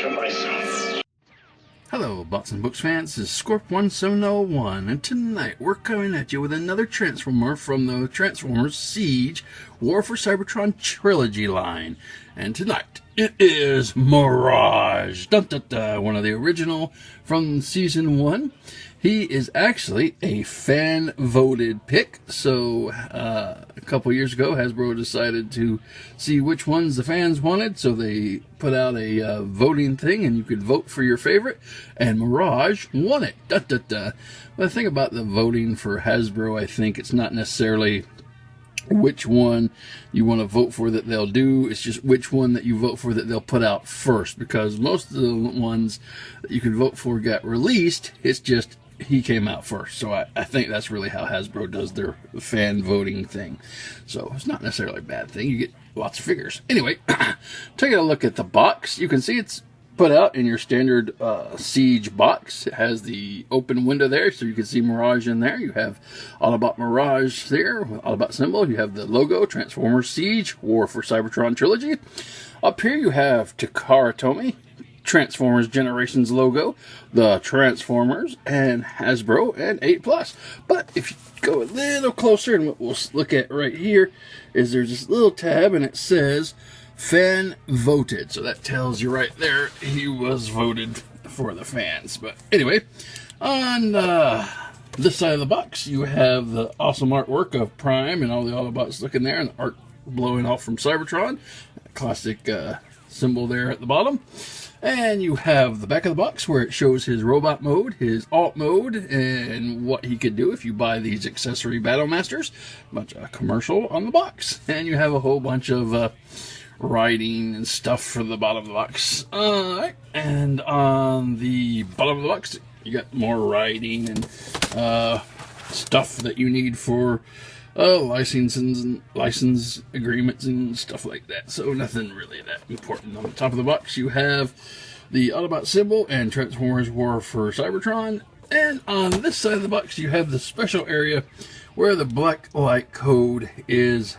picture myself. Hello, Bots and Books fans, this is Scorp1701, and tonight we're coming at you with another Transformer from the Transformers Siege War for Cybertron trilogy line. And tonight, it is Mirage, dun, dun, dun, one of the original from Season 1. He is actually a fan-voted pick, so a couple years ago, Hasbro decided to see which ones the fans wanted, so they put out a voting thing, and you could vote for your favorite, and Mirage won it. Da, da, da. But the thing about the voting for Hasbro, I think it's not necessarily which one you want to vote for that they'll do. It's just which one that you vote for that they'll put out first, because most of the ones that you can vote for got released. It's just he came out first. So I think that's really how Hasbro does their fan voting thing. So it's not necessarily a bad thing. You get lots of figures. Anyway, taking a look at the box, you can see it's put out in your standard Siege box. It has the open window there, so you can see Mirage in there. You have Autobot Mirage there, Autobot symbol. You have the logo, Transformers Siege, War for Cybertron Trilogy. Up here you have Takara Tomy, Transformers Generations logo, the Transformers, and Hasbro, and 8+. But if you go a little closer, and what we'll look at right here is there's this little tab, and it says fan voted. So that tells you right there he was voted for the fans. But anyway, on this side of the box, you have the awesome artwork of Prime and all the Autobots looking there, and the art blowing off from Cybertron. Classic symbol there at the bottom. And you have the back of the box where it shows his robot mode, his alt mode, and what he could do if you buy these accessory Battle Masters. A bunch of commercial on the box. And you have a whole bunch of writing and stuff for the bottom of the box. Alright, and on the bottom of the box, you got more writing and stuff that you need for licenses and license agreements and stuff like that. So nothing really that important. On the top of the box, you have the Autobot symbol and Transformers War for Cybertron. And on this side of the box, you have the special area where the black light code is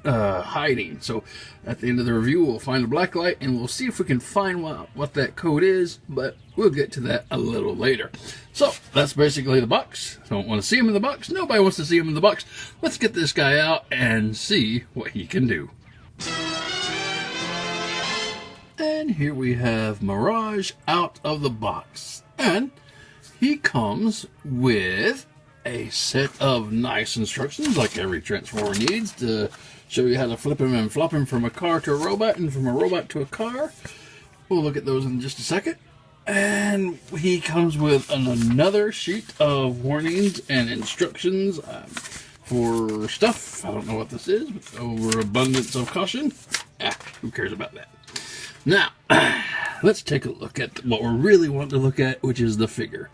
hiding. So at the end of the review, we'll find the black light and we'll see if we can find what that code is, but we'll get to that a little later. So that's basically the box. Don't want to see him in the box. Nobody wants to see him in the box. Let's get this guy out and see what he can do. And here we have Mirage out of the box, and he comes with a set of nice instructions like every Transformer needs to show you how to flip him and flop him from a car to a robot and from a robot to a car. We'll look at those in just a second. And he comes with another sheet of warnings and instructions for stuff. I don't know what this is, but overabundance of caution. Who cares about that? Now, let's take a look at what we're really wanting to look at, which is the figure.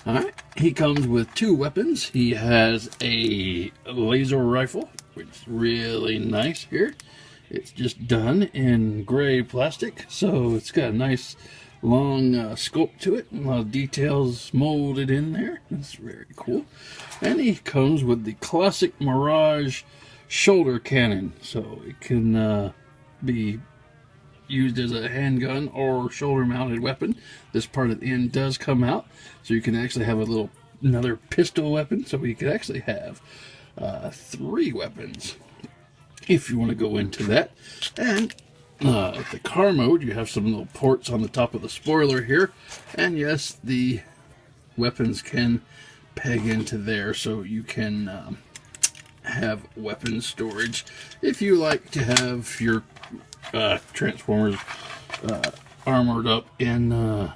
Alright, he comes with two weapons. He has a laser rifle, which is really nice here. It's just done in gray plastic, so it's got a nice long scope to it, and a lot of details molded in there. That's very cool. And he comes with the classic Mirage shoulder cannon, so it can be used as a handgun or shoulder mounted weapon. This part at the end does come out, so you can actually have another pistol weapon, so you could actually have 3 weapons if you want to go into that. And at the car mode, you have some little ports on the top of the spoiler here, and yes, the weapons can peg into there, so you can have weapon storage if you like to have your Transformers armored up in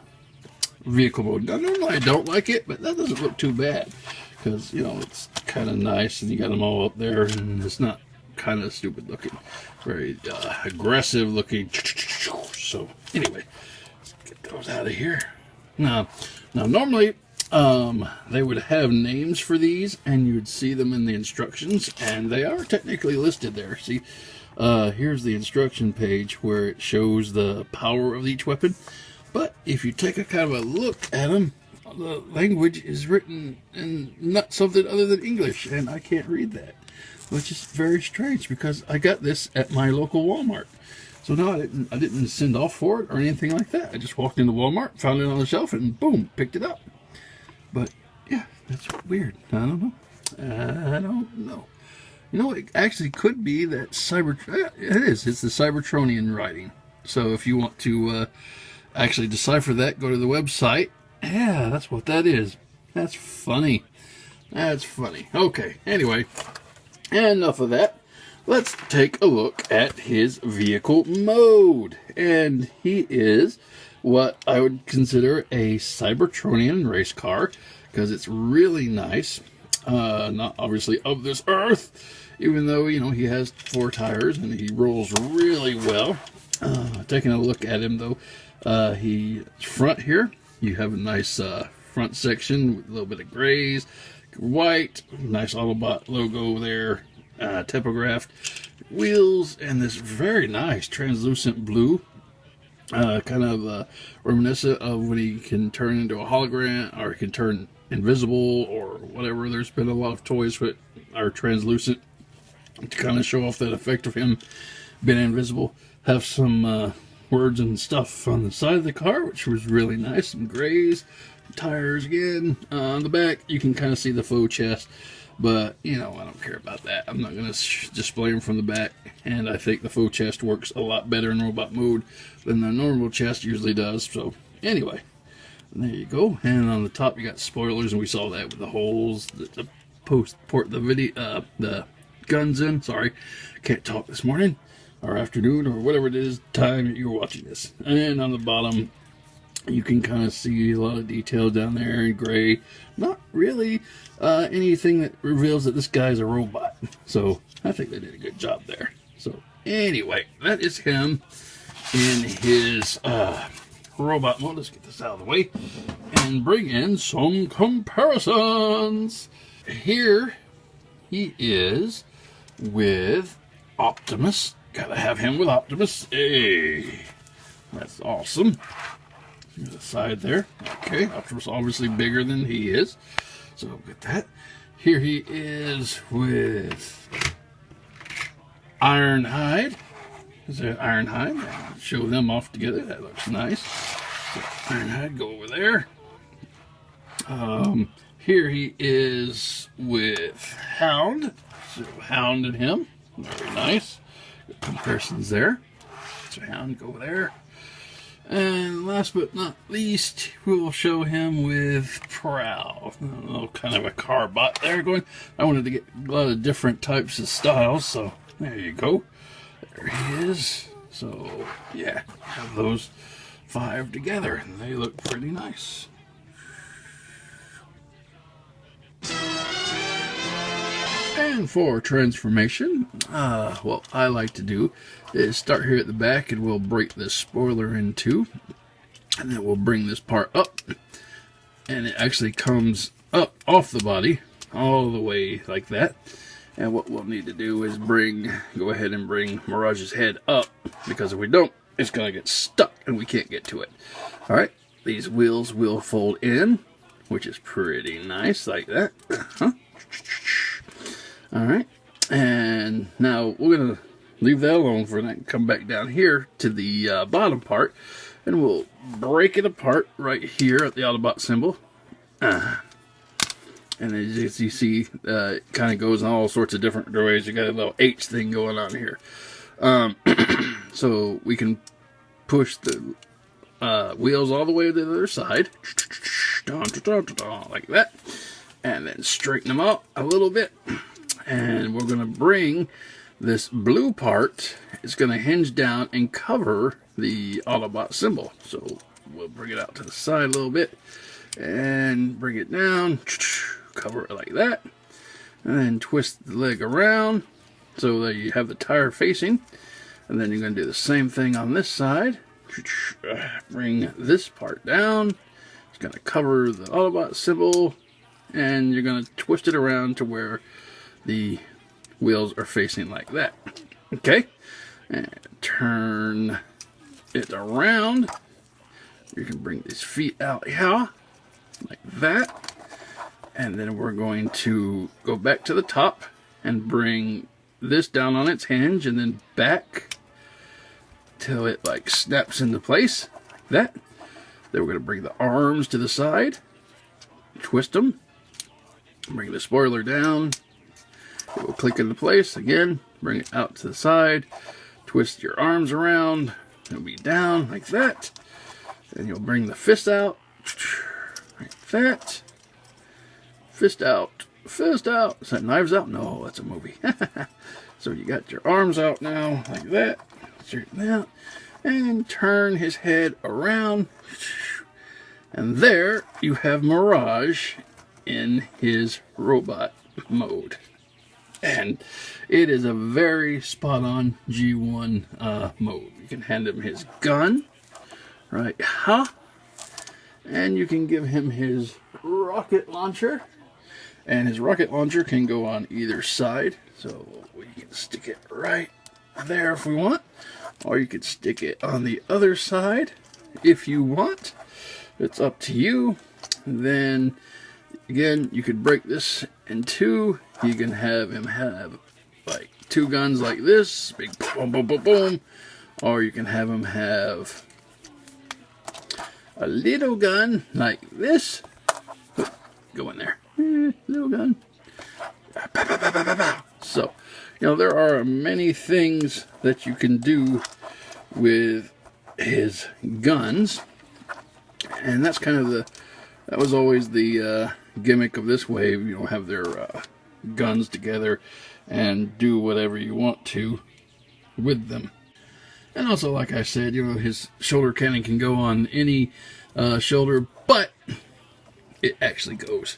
vehicle mode. Now, normally I don't like it, but that doesn't look too bad, because, you know, it's kind of nice, and you got them all up there, and it's not kind of stupid looking. Very aggressive looking. So, anyway, let's get those out of here. Now normally, they would have names for these, and you would see them in the instructions, and they are technically listed there. See, here's the instruction page where it shows the power of each weapon. But if you take a kind of a look at them, the language is written in not something other than English, and I can't read that, which is very strange because I got this at my local Walmart. So no, I didn't send off for it or anything like that. I just walked into Walmart, found it on the shelf, and boom, picked it up. But yeah, that's weird. I don't know. I don't know. You know, it actually could be that it is. It's the Cybertronian writing. So if you want to actually decipher that, go to the website. Yeah, that's what that is. That's funny. That's funny. Okay, anyway, enough of that. Let's take a look at his vehicle mode. And he is what I would consider a Cybertronian race car, because it's really nice. Not obviously of this earth, even though, you know, he has 4 tires and he rolls really well. Taking a look at him, though, he front here, you have a nice front section with a little bit of grays, white, nice Autobot logo there, typographed wheels, and this very nice translucent blue, kind of reminiscent of when he can turn into a hologram, or he can turn invisible, or whatever. There's been a lot of toys that are translucent to kind of show off that effect of him being invisible. Have some words and stuff on the side of the car, which was really nice. Some grays, tires again. On the back, you can kind of see the faux chest, but, you know, I don't care about that. I'm not going to display them from the back, and I think the faux chest works a lot better in robot mode than the normal chest usually does. So, anyway, there you go. And on the top, you got spoilers, and we saw that with the holes that port the guns in. Sorry, can't talk this morning or afternoon or whatever it is time that you're watching this. And on the bottom, you can kind of see a lot of detail down there in gray. Not really anything that reveals that this guy's a robot. So I think they did a good job there. So anyway, that is him in his robot mode. Let's get this out of the way and bring in some comparisons. Here he is with Optimus. Gotta have him with Optimus. Hey, that's awesome. The side there. Okay, Optimus obviously bigger than he is, so get that. Here he is with Ironhide. Is that Ironhide? Show them off together. That looks nice. So Ironhide, go over there. Here he is with Hound. So Hound and him. Very nice. Good comparisons there. So Hound, go there. And last but not least, we'll show him with Prowl. A little kind of a car bot there going. I wanted to get a lot of different types of styles, so there you go. There he is. So, yeah, have those 5 together, and they look pretty nice. And for transformation, what I like to do is start here at the back, and we'll break this spoiler in 2, and then we'll bring this part up, and it actually comes up off the body all the way like that. And what we'll need to do is go ahead and bring Mirage's head up, because if we don't, it's going to get stuck and we can't get to it. Alright, these wheels will fold in, which is pretty nice, like that. Alright, and now we're going to leave that alone for a minute and come back down here to the bottom part, and we'll break it apart right here at the Autobot symbol. And as you see, it kind of goes in all sorts of different ways. You got a little H thing going on here. So we can push the wheels all the way to the other side, like that, and then straighten them out a little bit. And we're going to bring this blue part, it's going to hinge down and cover the Autobot symbol. So we'll bring it out to the side a little bit and bring it down, cover it like that, and then twist the leg around so that you have the tire facing. And then you're going to do the same thing on this side. Bring this part down. It's going to cover the Autobot symbol, and you're going to twist it around to where the wheels are facing like that. Okay, and turn it around. You can bring these feet out here like that, and then we're going to go back to the top and bring this down on its hinge, and then back till it like snaps into place like that. Then we're going to bring the arms to the side, twist them, bring the spoiler down. It will click into place again. Bring it out to the side, twist your arms around. It'll be down like that. Then you'll bring the fist out like that. Fist out, fist out. Is that Knives Out? No, that's a movie. So you got your arms out now like that. Straighten out and turn his head around. And there you have Mirage in his robot mode. And it is a very spot-on G1 mode. You can hand him his gun, right? And you can give him his rocket launcher. And his rocket launcher can go on either side. So we can stick it right there if we want. Or you could stick it on the other side if you want. It's up to you. Then again, you could break this in two. You can have him have like two guns like this, big boom, boom, boom, boom. Or you can have him have a little gun like this. Go in there. Little gun. So, you know, there are many things that you can do with his guns. And that's kind of that was always the gimmick of this wave. You know, have their guns together and do whatever you want to with them. And also, like I said, you know, his shoulder cannon can go on any shoulder, but it actually goes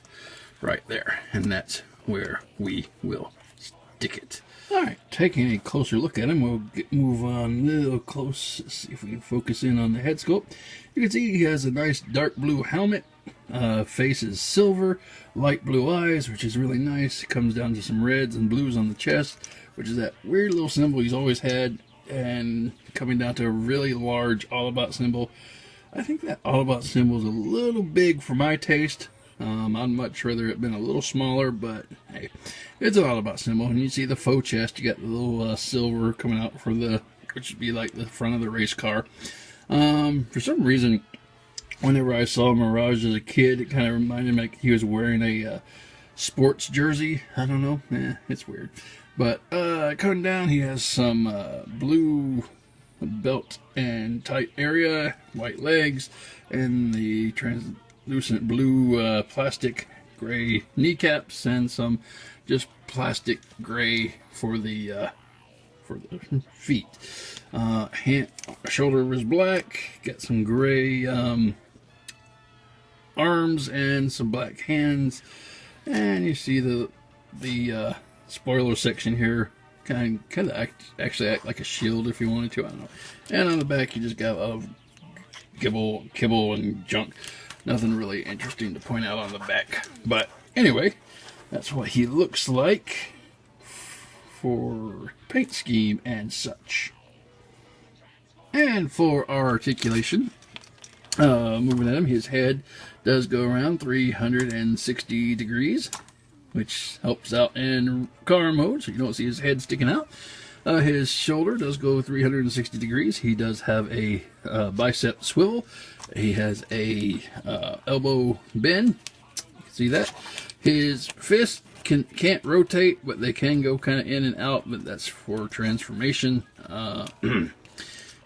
right there, and that's where we will stick it. Alright, taking a closer look at him, we'll move on a little close, see if we can focus in on the head sculpt. You can see he has a nice dark blue helmet, face is silver, light blue eyes, which is really nice. It comes down to some reds and blues on the chest, which is that weird little symbol he's always had, and coming down to a really large All About symbol. I think that All About symbol is a little big for my taste. I'd much rather it been a little smaller, but hey, it's an All About symbol. And you see the faux chest, you got the little silver coming out for which would be like the front of the race car. For some reason, whenever I saw Mirage as a kid, it kind of reminded me like he was wearing a sports jersey. I don't know, it's weird. But coming down, he has some blue belt and tight area, white legs, and the translucent blue plastic gray kneecaps, and some just plastic gray for the feet. Shoulder is black, got some gray arms and some black hands, and you see the spoiler section here kind of actually act like a shield if you wanted to. I don't know. And on the back, you just got a lot of kibble and junk. Nothing really interesting to point out on the back. But anyway, that's what he looks like for paint scheme and such. And for our articulation, moving at him, his head does go around 360 degrees, which helps out in car mode, so you don't see his head sticking out. His shoulder does go 360 degrees. He does have a bicep swivel. He has a elbow bend. You can see that. His fist can't rotate, but they can go kind of in and out, but that's for transformation.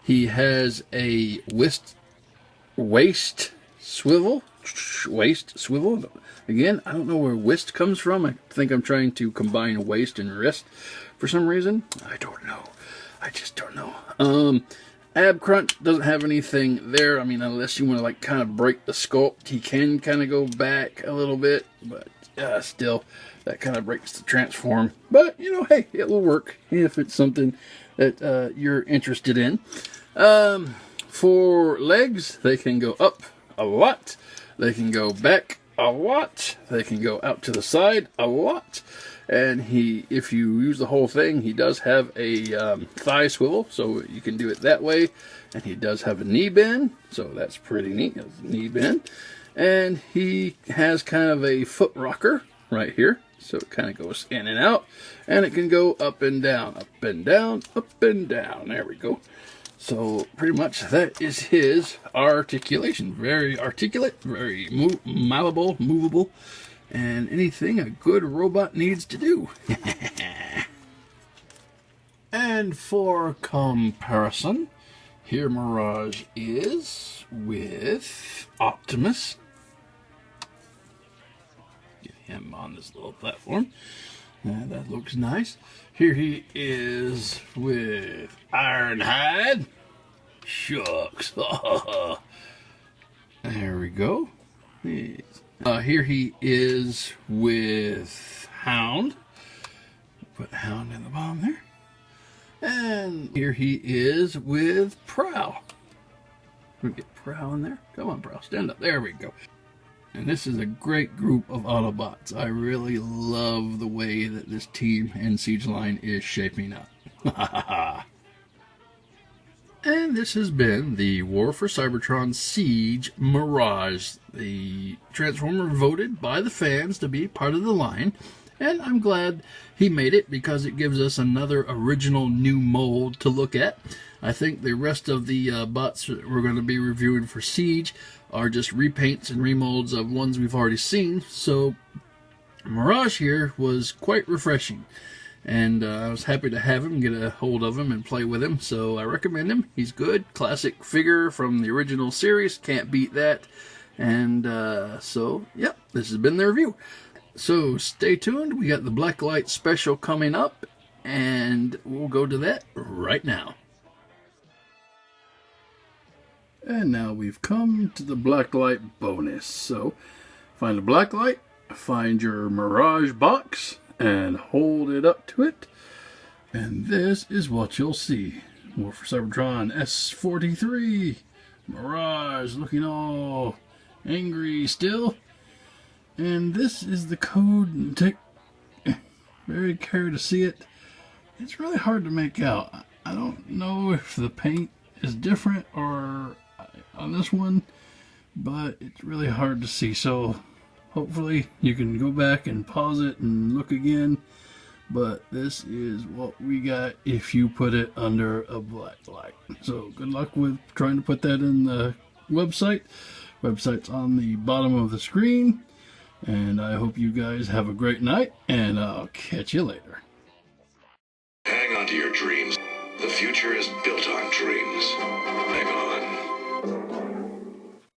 He has a waist swivel. Again, I don't know where whist comes from. I think I'm trying to combine waist and wrist for some reason. I don't know. I just don't know. Ab crunch doesn't have anything there. I mean, unless you want to like kind of break the sculpt, he can kind of go back a little bit, but still, that kind of breaks the transform. But you know, hey, it will work if it's something that you're interested in. For legs, they can go up a lot. They can go back a lot. They can go out to the side a lot. And if you use the whole thing, he does have a thigh swivel, so you can do it that way. And he does have a knee bend, so that's pretty neat. Knee bend. And he has kind of a foot rocker right here. So it kind of goes in and out. And it can go up and down, up and down, up and down. There we go. So pretty much that is his articulation. Very articulate, very malleable, movable, and anything a good robot needs to do. And for comparison, here Mirage is with Optimus. Get him on this little platform. That looks nice. Here he is with Ironhide. Shucks. There we go. Here he is with Hound. Put Hound in the bottom there. And here he is with Prowl. We get Prowl in there. Come on, Prowl. Stand up. There we go. And this is a great group of Autobots. I really love the way that this team and Siege line is shaping up. And this has been the War for Cybertron Siege Mirage, the Transformer voted by the fans to be part of the line. And I'm glad he made it because it gives us another original new mold to look at. I think the rest of the bots that we're going to be reviewing for Siege are just repaints and remolds of ones we've already seen. So Mirage here was quite refreshing. And I was happy to have him, get a hold of him and play with him. So I recommend him. He's good. Classic figure from the original series. Can't beat that. And so, yep, this has been the review. So stay tuned. We got the Blacklight special coming up. And we'll go to that right now. And now we've come to the Blacklight bonus. So find a Blacklight, find your Mirage box, and hold it up to it. And this is what you'll see. War for Cybertron S43. Mirage looking all angry still. And this is the code. Take very care to see it. It's really hard to make out. I don't know if the paint is different or on this one, but it's really hard to see. So hopefully you can go back and pause it and look again. But this is what we got if you put it under a black light. So good luck with trying to put that in the website. Website's on the bottom of the screen. And I hope you guys have a great night, and I'll catch you later. Hang on to your dreams. The future is built on dreams. Hang on.